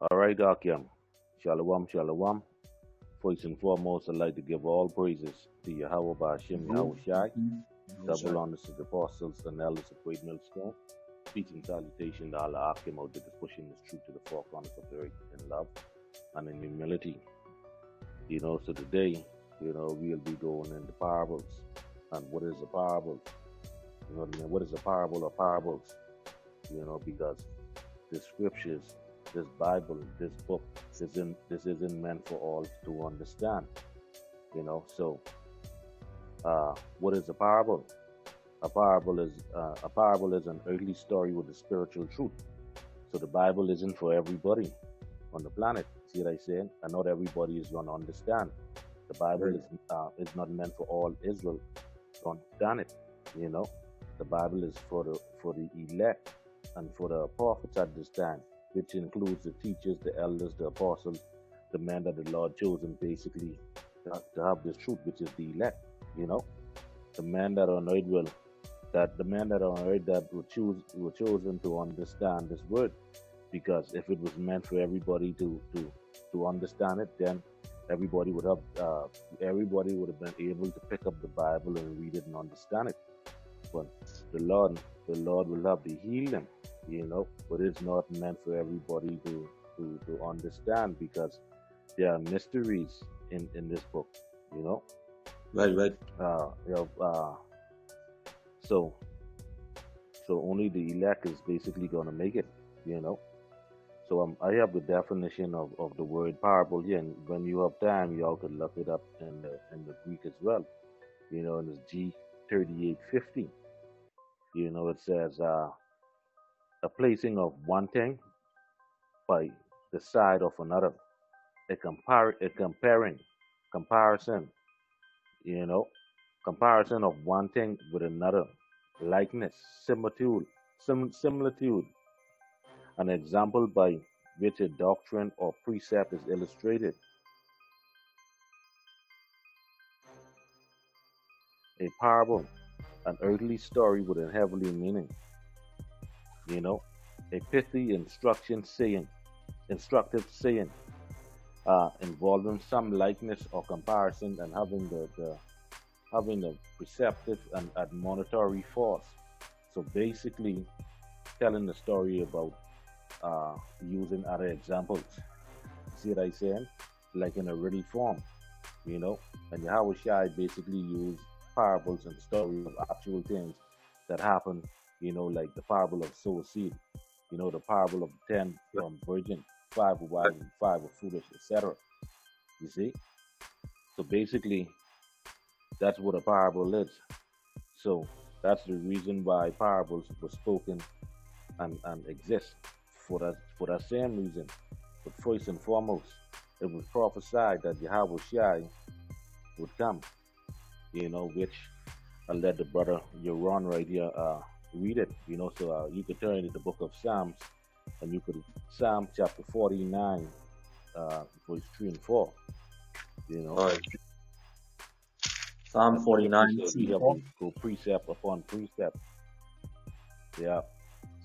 All right, Akim. Shalom, shalom. First and foremost, I'd like to give all praises to Yahawah, BAHASHAM, YAHAWASHI, double honors to the apostles and elders of Great Millstone. Peace and salutation to Allah Akim out there pushing this truth to the four corners of the earth in love and in humility. So today, we'll be going into parables. And what is a parable? You know what I mean? What is a parable or parables? Because the scriptures, this Bible, this book, this isn't meant for all to understand. So what is a parable? A parable is an earthly story with a spiritual truth. So the Bible isn't for everybody on the planet. See what I said? And not everybody is going to understand. The Bible is not meant for all Israel to understand it. The Bible is for the elect and for the prophets at this time, which includes the teachers, the elders, the apostles, the men that the Lord chosen basically to have this truth, which is the elect. The men that are on earth that were chosen to understand this word, because if it was meant for everybody to understand it, then everybody would have been able to pick up the Bible and read it and understand it. But the Lord will have to heal them, but it's not meant for everybody to understand, because there are mysteries in this book, Right. So only the elect is basically going to make it, So I have the definition of the word parable here, and when you have time, y'all could look it up in the Greek as well. And it's G3850. It says a placing of one thing by the side of another, a comparison, comparison of one thing with another, likeness, similitude, an example by which a doctrine or precept is illustrated. A parable, an earthly story with a heavenly meaning. A pithy instructive saying, involving some likeness or comparison and having the perceptive and admonitory force. So basically, telling the story about using other examples. See what I'm saying? Like in a riddle form, and YAHAWASHI basically use parables and stories of actual things that happen, like the parable of sower seed, the parable of 10 virgin, 5 were wise and 5 were foolish, etc. You see? So basically, that's what a parable is. So that's the reason why parables were spoken and exist, for that same reason. But first and foremost, it was prophesied that YAHAWASHI would come, which I'll let the brother Yaron right here read it, so you could turn to the book of Psalms, and you could, Psalm chapter 49, verse 3 and 4, All right. Psalm 49, we have to go precept upon precept. Yeah,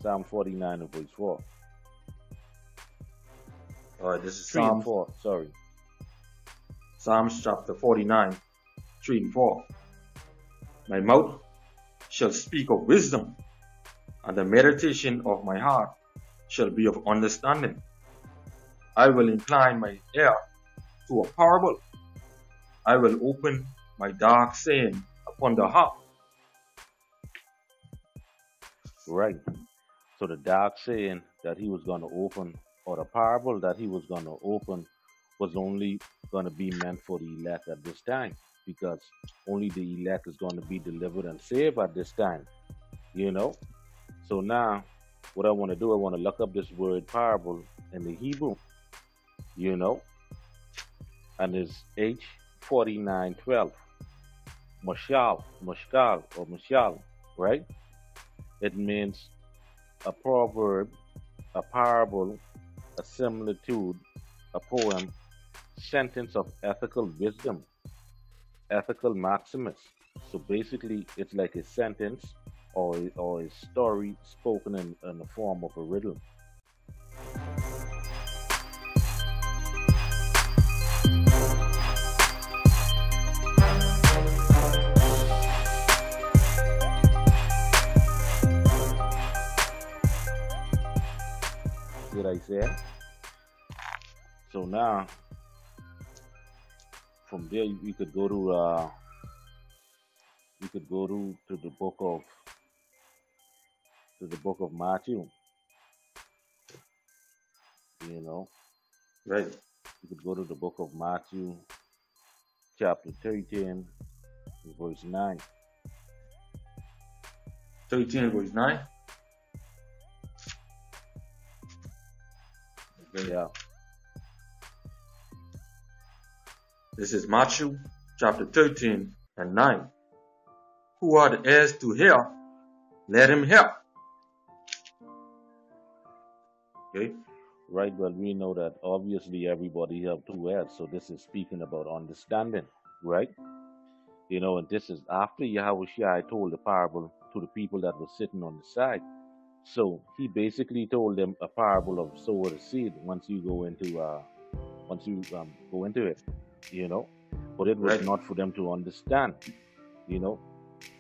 Psalm 49 and verse 4. All right, this is 3 and 4, sorry. Psalms chapter 49, 3 and 4. My mouth shall speak of wisdom, and the meditation of my heart shall be of understanding. I will incline my ear to a parable. I will open my dark saying upon the harp. Right. So the dark saying that he was going to open, or the parable that he was going to open, was only going to be meant for the elect at this time, because only the elect is going to be delivered and saved at this time, So now, what I want to do, I want to look up this word parable in the Hebrew, and it's H4912, mashal, or mashal, right? It means a proverb, a parable, a similitude, a poem, sentence of ethical wisdom, ethical maximus. So basically, it's like a sentence or a story spoken in the form of a riddle. see what I said? So now, from there, we could go to to the book of Matthew. You know, Right. you could go to the book of Matthew, chapter 13, verse 9. 13 verse 9. Okay. Yeah, This is Matthew chapter 13 and 9. Who are the heirs to hear, let him hear. Okay. right. Well, we know that obviously everybody have two heads, so this is speaking about understanding, right? You know, and this is after Yahawashi told the parable to the people that were sitting on the side. So he basically told them a parable of sower the seed. Once you go into it, you know, but it was Right. not for them to understand, you know.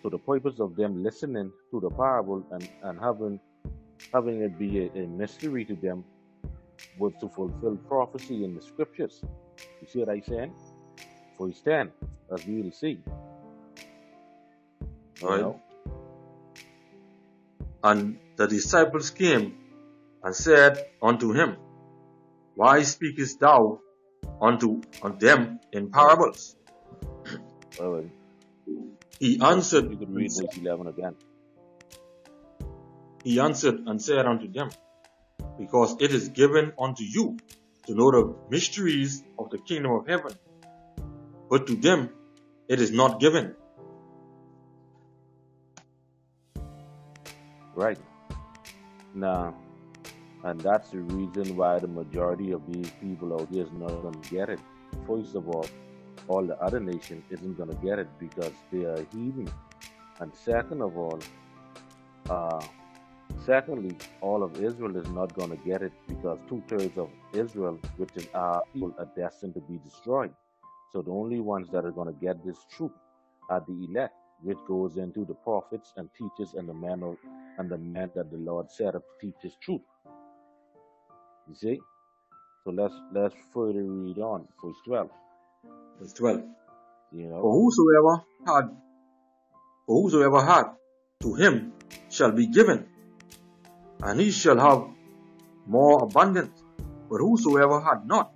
So the purpose of them listening to the parable and having it be a mystery to them was to fulfill prophecy in the scriptures. You see what I'm saying? Verse 10, as we will see. You Right. know? And the disciples came and said unto him, Why speakest thou unto them in parables? Well, He answered, you could read verse 11 again. He answered and said unto them, Because it is given unto you to know the mysteries of the kingdom of heaven, but to them it is not given. Right. Now, and that's the reason why the majority of these people out here is not going to get it. First of all the other nation isn't going to get it because they are heathen. And second of all, secondly, all of Israel is not going to get it because 2/3 of Israel, which is our people, are destined to be destroyed. So the only ones that are going to get this truth are the elect, which goes into the prophets and teachers and the men that the Lord set up to teach His truth. You see? So let's further read on, verse 12. Verse 12. You know, For whosoever had, to him shall be given, and he shall have more abundant. But whosoever had not,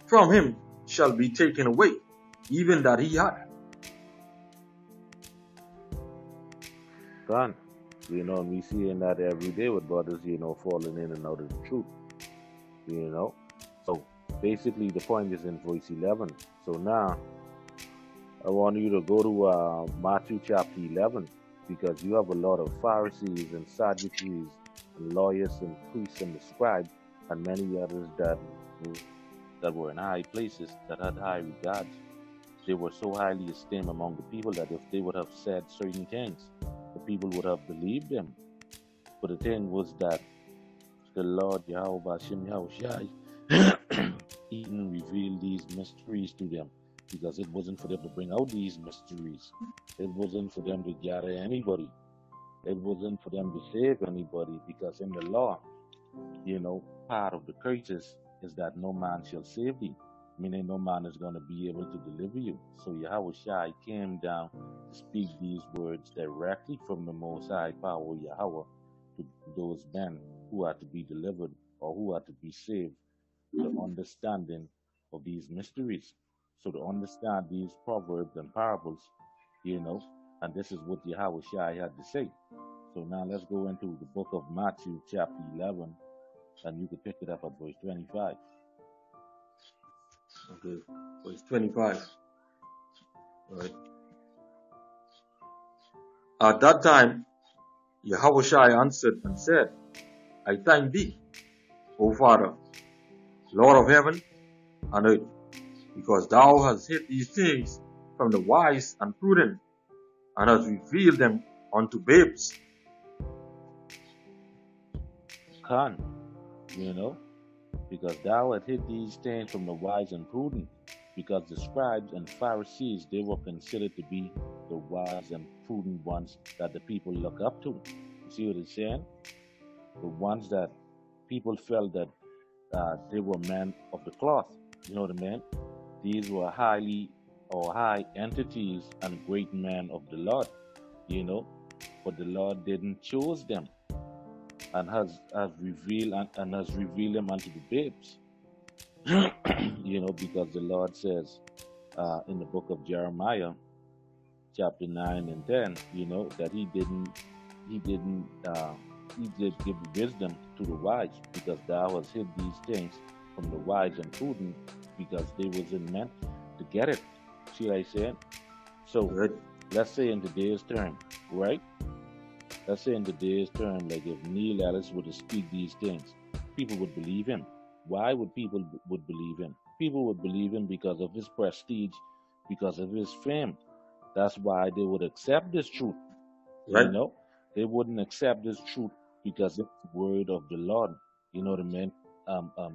from him shall be taken away, even that he had. son, you know, and we seeing that every day with brothers, you know, falling in and out of the truth. You know, so basically the point is in verse 11. So now I want you to go to Matthew chapter 11 because you have a lot of Pharisees and Sadducees and lawyers and priests and the scribes and many others that were in high places that had high regards. They were so highly esteemed among the people that if they would have said certain things, the people would have believed them. But the thing was that the Lord YAHAWASHI even revealed these mysteries to them because it wasn't for them to bring out these mysteries. It wasn't for them to gather anybody. It wasn't for them to save anybody because in the law, you know, part of the curses is that no man shall save thee, meaning no man is going to be able to deliver you. So YAHAWASHI came down to speak these words directly from the Most High Power Yahweh to those men who are to be delivered or who are to be saved, the understanding of these mysteries. So to understand these proverbs and parables, you know, and this is what YAHAWASHI had to say. So now let's go into the book of Matthew chapter 11 and you can pick it up at verse 25. Okay, verse 25. Right. At that time, Yahawashi answered and said, I thank thee, O Father, Lord of heaven and earth, because thou hast hid these things from the wise and prudent, and hast revealed them unto babes. Khan, you know, because thou hast hid these things from the wise and prudent, because the scribes and Pharisees, they were considered to be the wise and prudent ones that the people look up to. You see what it's saying? The ones that People felt that they were men of the cloth. You know what I mean? These were highly or high entities and great men of the Lord, you know, but the Lord didn't choose them and has revealed and has revealed them unto the babes. You know, because the Lord says in the book of Jeremiah, chapter 9 and 10, you know, that he didn't, he did give wisdom to the wise, because thou hast hid these things from the wise and prudent, because they wasn't meant to get it. See what I said? So Right. let's say in today's term, right? Let's say in today's term, like if Neil Ellis were to speak these things, people would believe him. Why would people would believe him? People would believe him because of his prestige, because of his fame. That's why they would accept this truth. Right. You know, they wouldn't accept this truth because it's the word of the Lord. You know what I mean?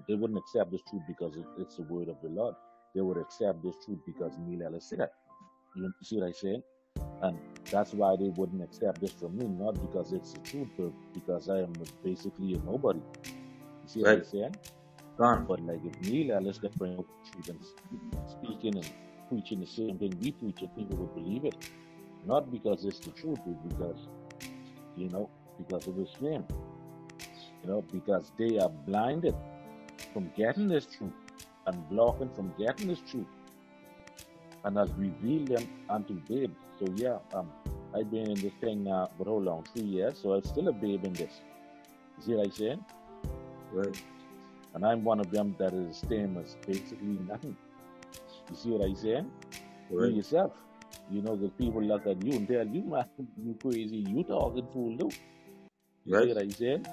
They wouldn't accept this truth because it's the word of the Lord. They would accept this truth because Neil Ellis said it. You see what I said? And that's why they wouldn't accept this from me, not because it's the truth, but because I am basically a nobody. You see what Right. I'm saying? Gone. But like if Neil Ellis can bring up the truth and speaking and preaching the same thing we preach, it, people would believe it. Not because it's the truth, but because, you know, because of his fame. You know, because they are blinded from getting this truth and blocking from getting this truth, and has revealed them unto babes. So yeah, I've been in this thing now, but how long? 3 years. So I'm still a babe in this. You see what I'm saying? Right. And I'm one of them that is same as basically nothing. You see what I'm saying? Right. You yourself. You know, the people look at you and tell you, man, you crazy, you talking fool too. You Right. see what I'm saying?